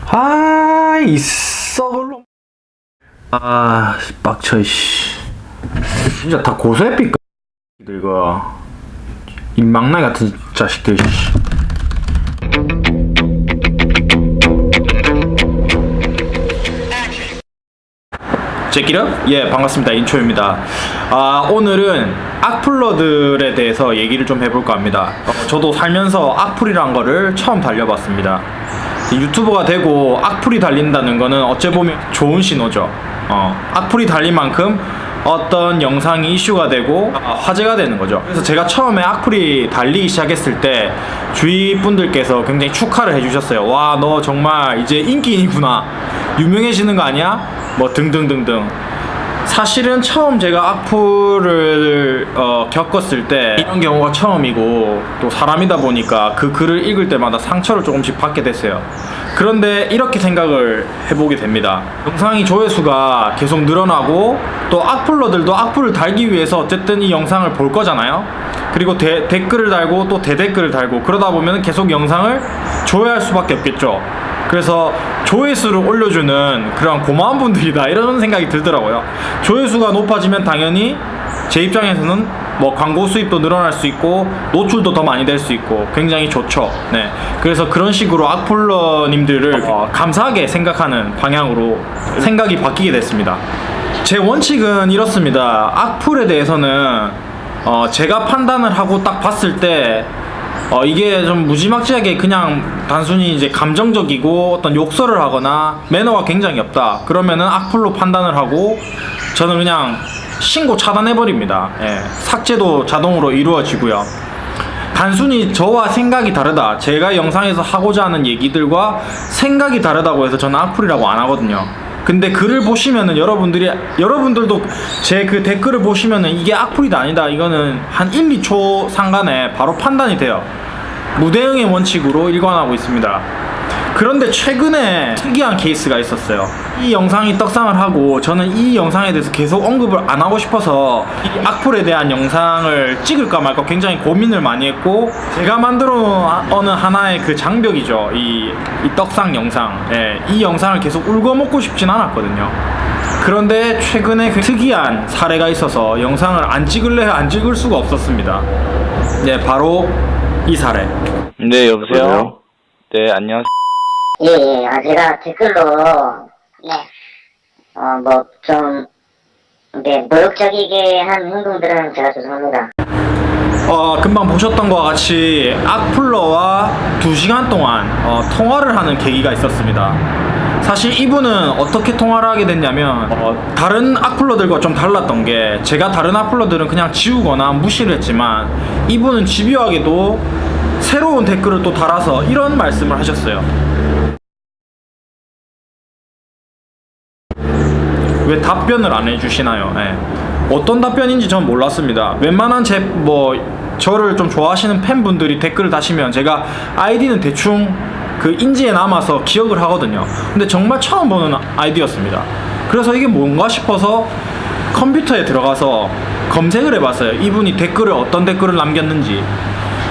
아, 이 썩을 놈. 아, 빡쳐, 씨. 진짜 다 고소해삐까? 이거. 입망나이 같은 자식들, 씨. 제끼려? 예, 반갑습니다. 인초입니다. 오늘은 악플러들에 대해서 얘기를 좀 해볼까 합니다. 저도 살면서 악플이란 거를 처음 달려봤습니다. 유튜버가 되고 악플이 달린다는 거는 어찌 보면 좋은 신호죠. 악플이 달린 만큼 어떤 영상이 이슈가 되고 화제가 되는 거죠. 그래서 제가 처음에 악플이 달리기 시작했을 때 주위 분들께서 굉장히 축하를 해주셨어요. 와, 너 정말 이제 인기인이구나, 유명해지는 거 아니야? 뭐 등등등등. 사실은 처음 제가 악플을 겪었을 때 이런 경우가 처음이고, 또 사람이다 보니까 그 글을 읽을 때마다 상처를 조금씩 받게 됐어요. 그런데 이렇게 생각을 해보게 됩니다. 영상이 조회수가 계속 늘어나고, 또 악플러들도 악플을 달기 위해서 어쨌든 이 영상을 볼 거잖아요. 그리고 댓글을 달고 또 대댓글을 달고, 그러다 보면 계속 영상을 조회할 수밖에 없겠죠. 그래서 조회수를 올려주는 그런 고마운 분들이다, 이런 생각이 들더라고요. 조회수가 높아지면 당연히 제 입장에서는 뭐 광고 수입도 늘어날 수 있고 노출도 더 많이 될 수 있고 굉장히 좋죠. 네, 그래서 그런 식으로 악플러님들을 감사하게 생각하는 방향으로 생각이 바뀌게 됐습니다. 제 원칙은 이렇습니다. 악플에 대해서는 제가 판단을 하고 딱 봤을 때 이게 좀 무지막지하게 그냥 단순히 이제 감정적이고 어떤 욕설을 하거나 매너가 굉장히 없다, 그러면은 악플로 판단을 하고 저는 그냥 신고 차단해버립니다. 예, 삭제도 자동으로 이루어지고요. 단순히 저와 생각이 다르다, 제가 영상에서 하고자 하는 얘기들과 생각이 다르다고 해서 저는 악플이라고 안 하거든요. 근데 글을 보시면은 여러분들도 제 그 댓글을 보시면은 이게 악플이다 아니다, 이거는 한 1, 2초 상간에 바로 판단이 돼요. 무대응의 원칙으로 일관하고 있습니다. 그런데 최근에 특이한 케이스가 있었어요. 이 영상이 떡상을 하고 저는 이 영상에 대해서 계속 언급을 안 하고 싶어서 이 악플에 대한 영상을 찍을까 말까 굉장히 고민을 많이 했고, 제가 만들어 놓은 어느 하나의 그 장벽이죠, 이 떡상 영상. 예, 이 영상을 계속 울거먹고 싶진 않았거든요. 그런데 최근에 그 특이한 사례가 있어서 영상을 안 찍을 수가 없었습니다. 네, 바로 이 사례. 네, 여보세요? 네, 안녕하세요. 예. 제가 댓글로, 모욕적이게 한 행동들은 제가 죄송합니다. 금방 보셨던 것과 같이 악플러와 2시간 동안 통화를 하는 계기가 있었습니다. 사실 이분은 어떻게 통화를 하게 됐냐면, 다른 악플러들과 좀 달랐던 게, 제가 다른 악플러들은 그냥 지우거나 무시를 했지만 이분은 집요하게도 새로운 댓글을 또 달아서 이런 말씀을 하셨어요. 왜 답변을 안 해주시나요? 예. 어떤 답변인지 전 몰랐습니다. 웬만한 저를 좀 좋아하시는 팬분들이 댓글을 다시면 제가 아이디는 대충 그 인지에 남아서 기억을 하거든요. 근데 정말 처음 보는 아이디였습니다. 그래서 이게 뭔가 싶어서 컴퓨터에 들어가서 검색을 해봤어요. 이분이 어떤 댓글을 남겼는지.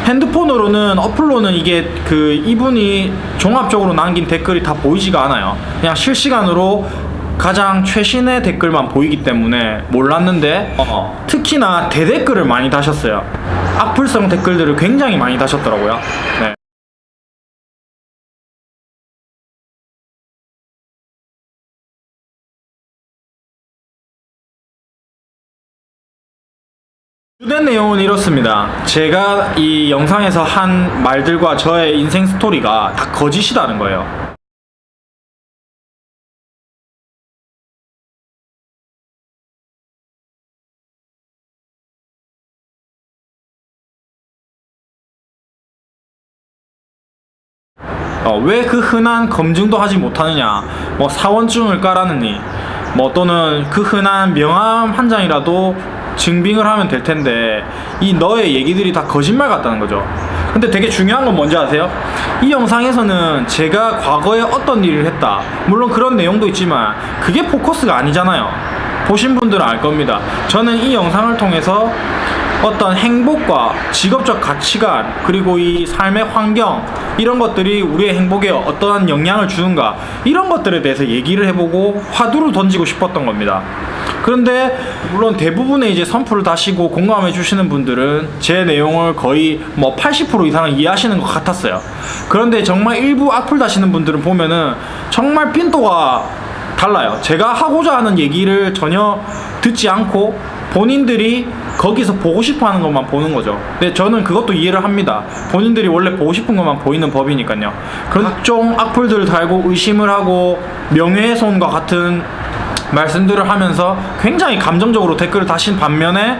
핸드폰으로는 어플로는 이게 이분이 종합적으로 남긴 댓글이 다 보이지가 않아요. 그냥 실시간으로 가장 최신의 댓글만 보이기 때문에 몰랐는데, 특히나 대댓글을 많이 다셨어요. 악플성 댓글들을 굉장히 많이 다셨더라고요. 네. 주된 내용은 이렇습니다. 제가 이 영상에서 한 말들과 저의 인생 스토리가 다 거짓이라는 거예요. 왜 그 흔한 검증도 하지 못하느냐, 뭐 사원증을 까라느니, 뭐 또는 그 흔한 명함 한 장이라도 증빙을 하면 될 텐데, 이 너의 얘기들이 다 거짓말 같다는 거죠. 근데 되게 중요한 건 뭔지 아세요? 이 영상에서는 제가 과거에 어떤 일을 했다, 물론 그런 내용도 있지만 그게 포커스가 아니잖아요. 보신 분들은 알 겁니다. 저는 이 영상을 통해서 어떤 행복과 직업적 가치관 그리고 이 삶의 환경 이런 것들이 우리의 행복에 어떠한 영향을 주는가 이런 것들에 대해서 얘기를 해보고 화두를 던지고 싶었던 겁니다. 그런데 물론 대부분의 이제 선풀을 다시고 공감해 주시는 분들은 제 내용을 거의 뭐 80% 이상은 이해하시는 것 같았어요. 그런데 정말 일부 악플 다시는 분들은 보면은 정말 핀도가 달라요. 제가 하고자 하는 얘기를 전혀 듣지 않고 본인들이 거기서 보고 싶어 하는 것만 보는 거죠. 근데 저는 그것도 이해를 합니다. 본인들이 원래 보고 싶은 것만 보이는 법이니까요. 각종 악플들을 달고 의심을 하고 명예훼손과 같은 말씀들을 하면서 굉장히 감정적으로 댓글을 다신 반면에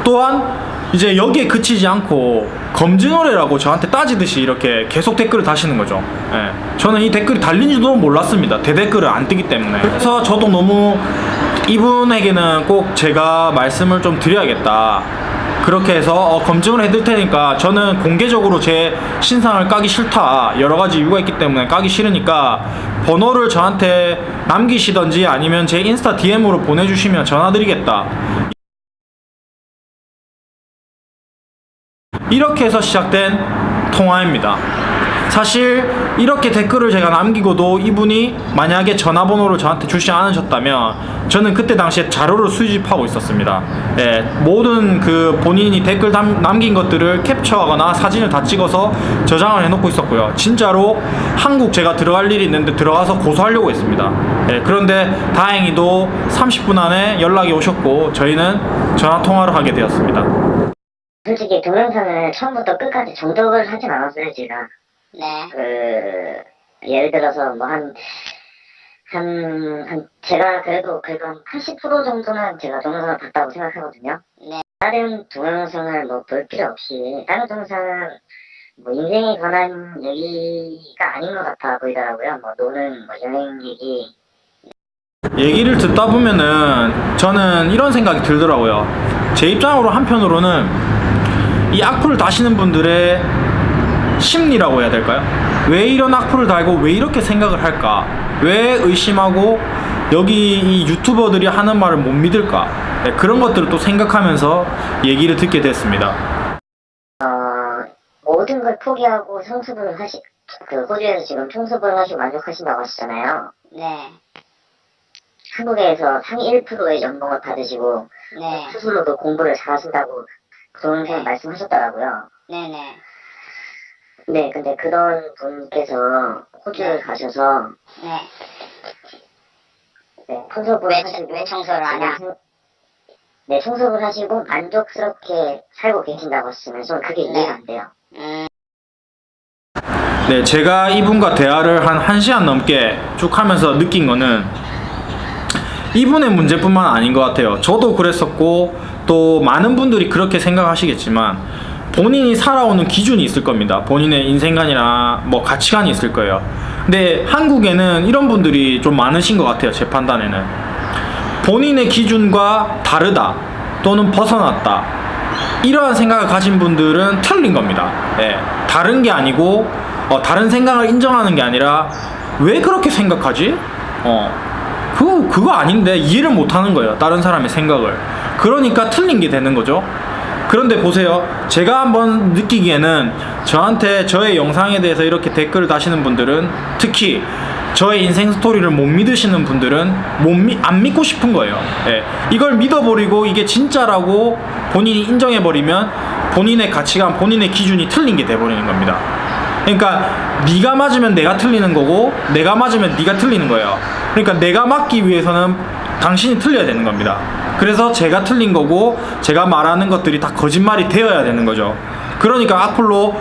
또한 이제 여기에 그치지 않고 검증을 해라고 저한테 따지듯이 이렇게 계속 댓글을 다시는 거죠. 예. 저는 이 댓글이 달린지도 몰랐습니다. 대댓글을 안 뜨기 때문에. 그래서 저도 너무 이분에게는 꼭 제가 말씀을 좀 드려야겠다. 그렇게 해서 검증을 해드릴 테니까 저는 공개적으로 제 신상을 까기 싫다. 여러 가지 이유가 있기 때문에 까기 싫으니까 번호를 저한테 남기시던지 아니면 제 인스타 DM으로 보내주시면 전화드리겠다. 이렇게 해서 시작된 통화입니다. 사실 이렇게 댓글을 제가 남기고도 이분이 만약에 전화번호를 저한테 주시 않으셨다면 저는 그때 당시에 자료를 수집하고 있었습니다. 예, 모든 그 본인이 댓글 남긴 것들을 캡처하거나 사진을 다 찍어서 저장을 해놓고 있었고요. 진짜로 한국 제가 들어갈 일이 있는데 들어가서 고소하려고 했습니다. 예, 그런데 다행히도 30분 안에 연락이 오셨고 저희는 전화통화를 하게 되었습니다. 솔직히 동영상을 처음부터 끝까지 정독을 하진 않았어요, 제가. 네. 예를 들어서 뭐 제가 그래도 한 80% 정도는 제가 동영상을 봤다고 생각하거든요. 네. 다른 동영상을 뭐 볼 필요 없이, 다른 동영상은 뭐 인생에 관한 얘기가 아닌 것 같아 보이더라고요. 뭐 노는, 뭐 여행 얘기. 얘기를 듣다 보면은 저는 이런 생각이 들더라고요. 제 입장으로 한편으로는 이 악플을 다시는 분들의 심리라고 해야 될까요? 왜 이런 악플을 달고 왜 이렇게 생각을 할까? 왜 의심하고 여기 이 유튜버들이 하는 말을 못 믿을까? 네, 그런 것들을 또 생각하면서 얘기를 듣게 됐습니다. 모든 걸 포기하고 성수를 호주에서 지금 총수를 하시고 만족하신다고 하시잖아요. 네. 한국에서 상위 1%의 연봉을 받으시고 네. 스스로도 공부를 잘하신다고 그런 네. 말씀하셨더라고요. 네네. 네, 근데 그런 분께서 호주를 네. 가셔서 네. 네, 청소부를 하시고 왜 청소를 하냐? 네, 청소를 하시고 만족스럽게 살고 계신다고 하시면 저는 그게 네. 이해가 안 돼요. 네, 제가 이분과 대화를 한 1시간 넘게 쭉 하면서 느낀 거는 이분의 문제뿐만 아닌 것 같아요. 저도 그랬었고 또 많은 분들이 그렇게 생각하시겠지만 본인이 살아오는 기준이 있을 겁니다. 본인의 인생관이나 뭐 가치관이 있을 거예요. 근데 한국에는 이런 분들이 좀 많으신 것 같아요. 제 판단에는 본인의 기준과 다르다 또는 벗어났다 이러한 생각을 가진 분들은 틀린 겁니다. 예, 다른 게 아니고 다른 생각을 인정하는 게 아니라 왜 그렇게 생각하지? 그거 아닌데 이해를 못하는 거예요. 다른 사람의 생각을. 그러니까 틀린 게 되는 거죠. 그런데 보세요. 제가 한번 느끼기에는 저한테 저의 영상에 대해서 이렇게 댓글을 다시는 분들은 특히 저의 인생 스토리를 못 믿으시는 분들은 안 믿고 싶은 거예요. 예. 이걸 믿어버리고 이게 진짜라고 본인이 인정해버리면 본인의 가치관, 본인의 기준이 틀린 게 돼버리는 겁니다. 그러니까 네가 맞으면 내가 틀리는 거고 내가 맞으면 네가 틀리는 거예요. 그러니까 내가 맞기 위해서는 당신이 틀려야 되는 겁니다. 그래서 제가 틀린 거고 제가 말하는 것들이 다 거짓말이 되어야 되는 거죠. 그러니까 악플로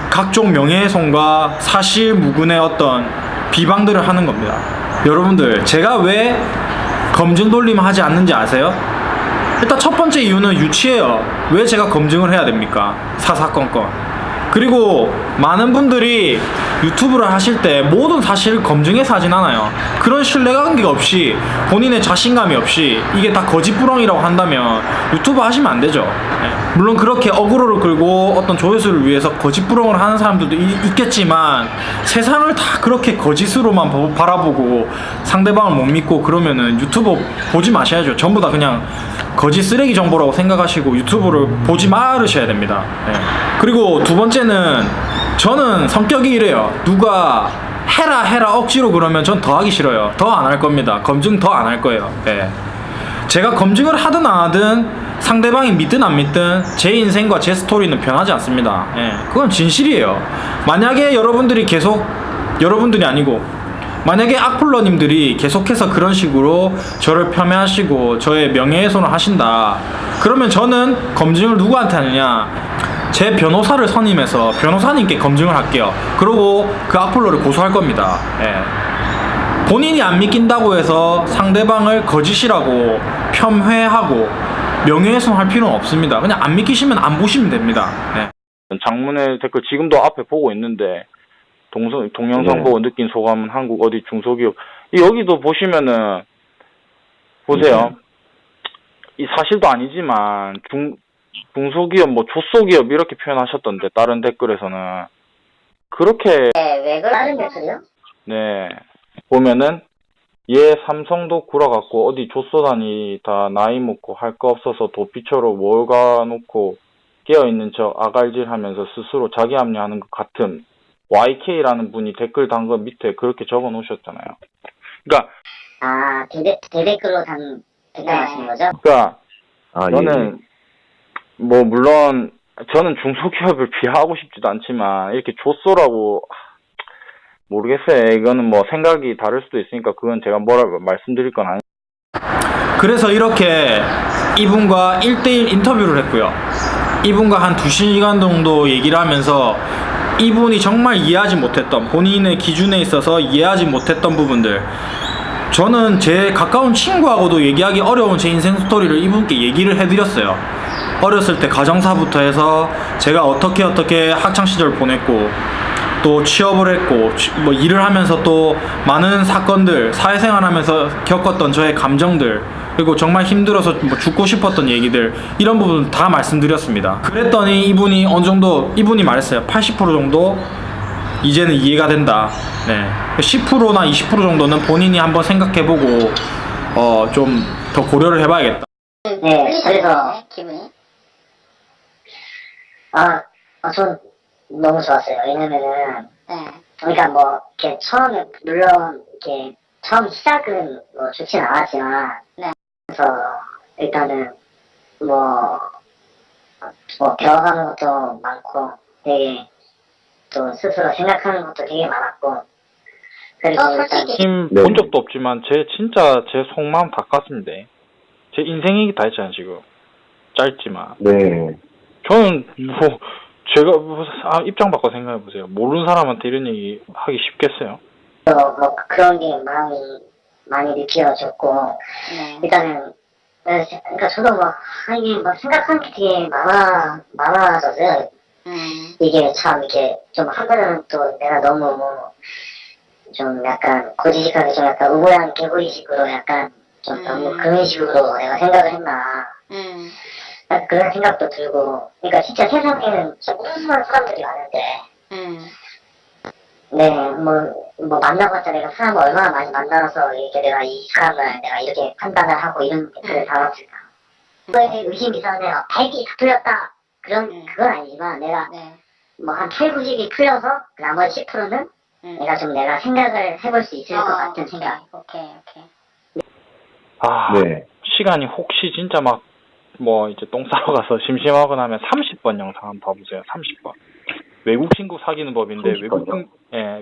각종 명예훼손과 사실무근의 어떤 비방들을 하는 겁니다. 여러분들 제가 왜 검증 돌림 하지 않는지 아세요? 일단 첫 번째 이유는 유치해요. 왜 제가 검증을 해야 됩니까? 사사건건. 그리고 많은 분들이 유튜브를 하실 때 모든 사실을 검증해서 하진 않아요. 그런 신뢰관계가 없이 본인의 자신감이 없이 이게 다 거짓부렁이라고 한다면 유튜브 하시면 안 되죠. 물론 그렇게 어그로를 끌고 어떤 조회수를 위해서 거짓부렁을 하는 사람들도 있겠지만 세상을 다 그렇게 거짓으로만 바라보고 상대방을 못 믿고 그러면은 유튜브 보지 마셔야죠. 전부 다 그냥 거짓 쓰레기 정보라고 생각하시고 유튜브를 보지 말으셔야 됩니다. 예. 그리고 두 번째는 저는 성격이 이래요. 누가 해라 억지로 그러면 전 더 하기 싫어요. 더 안 할 겁니다. 검증 더 안 할 거예요. 예. 제가 검증을 하든 안 하든 상대방이 믿든 안 믿든 제 인생과 제 스토리는 변하지 않습니다. 예. 그건 진실이에요. 만약에 여러분들이 아니고 만약에 악플러님들이 계속해서 그런 식으로 저를 폄훼하시고 저의 명예훼손을 하신다, 그러면 저는 검증을 누구한테 하느냐, 제 변호사를 선임해서 변호사님께 검증을 할게요. 그리고 그 악플러를 고소할 겁니다. 예. 본인이 안 믿긴다고 해서 상대방을 거짓이라고 폄훼하고 명예훼손할 필요는 없습니다. 그냥 안 믿기시면 안 보시면 됩니다. 예. 장문의 댓글 지금도 앞에 보고 있는데 동영상 네. 보고 느낀 소감은 한국 어디 중소기업 여기도 보시면은 보세요. 이 사실도 아니지만 중소기업 뭐 조소기업 이렇게 표현하셨던데 다른 댓글에서는 그렇게 왜 다른 댓글이요? 네 보면은 얘 삼성도 구라갖고 어디 조소다니 다 나이 먹고 할 거 없어서 도피처로 몰가 놓고 깨어있는 척 아갈질하면서 스스로 자기 합리하는 것 같음. YK라는 분이 댓글 단 거 밑에 그렇게 적어 놓으셨잖아요. 그러니까 대댓글로 단 댓글 하시는 거죠? 그러니까 아, 저는 뭐 물론 저는 중소기업을 비하하고 싶지도 않지만 이렇게 조소라고 모르겠어요. 이거는 뭐 생각이 다를 수도 있으니까 그건 제가 뭐라 말씀드릴 건 아니. 그래서 이렇게 이분과 1대1 인터뷰를 했고요. 이분과 한 2시간 정도 얘기를 하면서 이분이 정말 이해하지 못했던, 본인의 기준에 있어서 이해하지 못했던 부분들, 저는 제 가까운 친구하고도 얘기하기 어려운 제 인생 스토리를 이분께 얘기를 해드렸어요. 어렸을 때 가정사부터 해서 제가 어떻게 학창시절 보냈고 또 취업을 했고 뭐 일을 하면서 또 많은 사건들, 사회생활 하면서 겪었던 저의 감정들, 그리고 정말 힘들어서 뭐 죽고 싶었던 얘기들, 이런 부분 다 말씀드렸습니다. 그랬더니 이분이 어느 정도, 이분이 말했어요. 80% 정도 이제는 이해가 된다. 네. 10%나 20% 정도는 본인이 한번 생각해보고 좀 더 고려를 해봐야겠다. 네, 그래서 기분이 전 너무 좋았어요. 왜냐면은 그러니까 뭐 이렇게 처음에 물론 이렇게 처음 시작은 뭐 좋진 않았지만 그래서 일단은 뭐 배워가는 것도 많고 되게 또 스스로 생각하는 것도 되게 많았고, 그리고 일단 팀 네. 본 적도 없지만 진짜 제 속마음 다 깠습니다. 제 인생이 다 했잖아요 지금. 짧지만 네. 저는 뭐 제가 입장 바꿔 생각해 보세요. 모르는 사람한테 이런 얘기 하기 쉽겠어요? 뭐 그런 게 마음이 많이 느껴졌고, 일단은 그러니까 저도 이게 생각하는 게 되게 많아져서요. 이게 참 이렇게 좀 하면은 또 내가 너무 좀 약간 고지식하게 좀 약간 우고양 개구리식으로 약간 좀 너무 그런 식으로 내가 생각을 했나. 약간 그런 생각도 들고, 그러니까 진짜 세상에는 좀 우수한 사람들이 많은데, 네, 뭐 만나봤자 내가 사람을 얼마나 많이 만나서 이렇게 내가 이 사람을 내가 이렇게 판단을 하고 이런 댓글을 달았을까. 그거에 의심이 있었는데 100이 다 풀렸다. 그건 아니지만 내가 뭐 한 8, 90이 풀려서 나머지 10%는 내가 생각을 해볼 수 있을 것 같은 생각. 오케이. 네. 시간이 혹시 진짜 막 뭐 이제 똥 싸러 가서 심심하거나 하면 30번 영상 한번 봐보세요. 30번. 외국 친구 사귀는 법인데 30번요?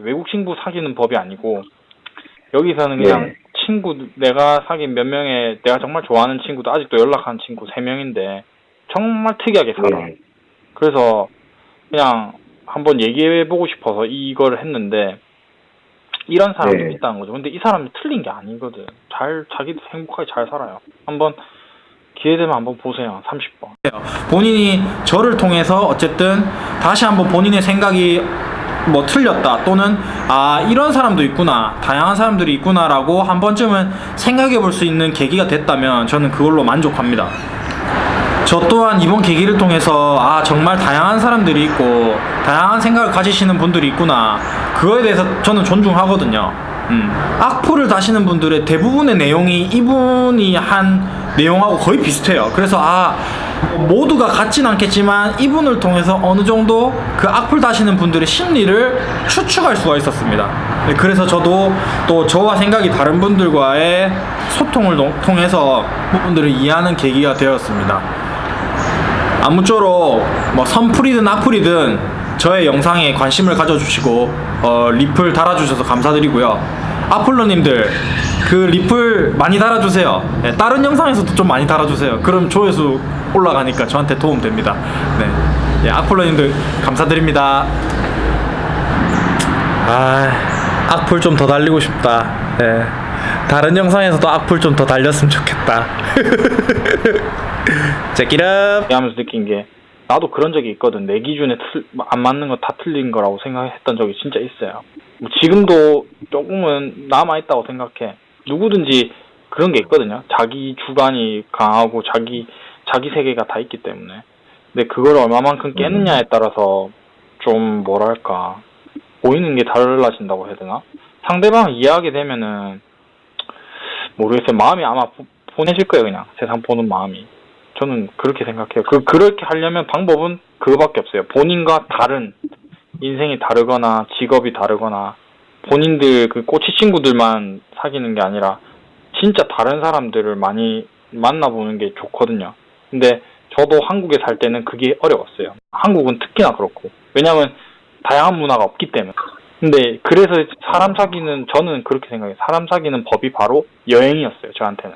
외국 친구 사귀는 법이 아니고 여기서는 그냥 네. 친구 내가 사귄 몇 명의 내가 정말 좋아하는 친구도 아직도 연락하는 친구 3명인데 정말 특이하게 살아. 네. 그래서 그냥 한번 얘기해보고 싶어서 이걸 했는데 이런 사람도 네. 있다는 거죠. 근데 이 사람이 틀린 게 아니거든. 자기도 행복하게 잘 살아요. 한번 기회되면 한번 보세요. 30번. 본인이 저를 통해서 어쨌든 다시 한번 본인의 생각이 뭐 틀렸다, 또는 이런 사람도 있구나, 다양한 사람들이 있구나라고 한 번쯤은 생각해 볼 수 있는 계기가 됐다면 저는 그걸로 만족합니다. 저 또한 이번 계기를 통해서 정말 다양한 사람들이 있고 다양한 생각을 가지시는 분들이 있구나, 그거에 대해서 저는 존중하거든요. 악플을 다시는 분들의 대부분의 내용이 이분이 한 내용하고 거의 비슷해요. 그래서 모두가 같진 않겠지만 이분을 통해서 어느 정도 그 악플 다시는 분들의 심리를 추측할 수가 있었습니다. 네, 그래서 저도 또 저와 생각이 다른 분들과의 소통을 통해서 부분들을 이해하는 계기가 되었습니다. 아무쪼록 뭐 선풀이든 악플이든 저의 영상에 관심을 가져주시고 리플 달아주셔서 감사드리고요. 악플러님들 그 리플 많이 달아주세요. 네, 다른 영상에서도 좀 많이 달아주세요. 그럼 조회수 올라가니까 저한테 도움 됩니다. 네, 악플러님들 감사드립니다. 악플 좀 더 달리고 싶다. 네, 다른 영상에서도 악플 좀 더 달렸으면 좋겠다. Check it up. 하면서 느낀 게 나도 그런 적이 있거든. 내 기준에 안 맞는 거 다 틀린 거라고 생각했던 적이 진짜 있어요. 뭐 지금도 조금은 남아있다고 생각해. 누구든지 그런 게 있거든요. 자기 주관이 강하고 자기 세계가 다 있기 때문에. 근데 그걸 얼마만큼 깨느냐에 따라서 좀 뭐랄까 보이는 게 달라진다고 해야 되나? 상대방을 이해하게 되면은 모르겠어요. 마음이 아마 보내질 거예요. 그냥 세상 보는 마음이. 저는 그렇게 생각해요. 그렇게 하려면 방법은 그거밖에 없어요. 본인과 다른 인생이 다르거나 직업이 다르거나 본인들 그 꼬치 친구들만 사귀는 게 아니라 진짜 다른 사람들을 많이 만나보는 게 좋거든요. 근데 저도 한국에 살 때는 그게 어려웠어요. 한국은 특히나 그렇고. 왜냐면 다양한 문화가 없기 때문에. 근데 그래서 사람 사귀는, 저는 그렇게 생각해요. 사람 사귀는 법이 바로 여행이었어요. 저한테는.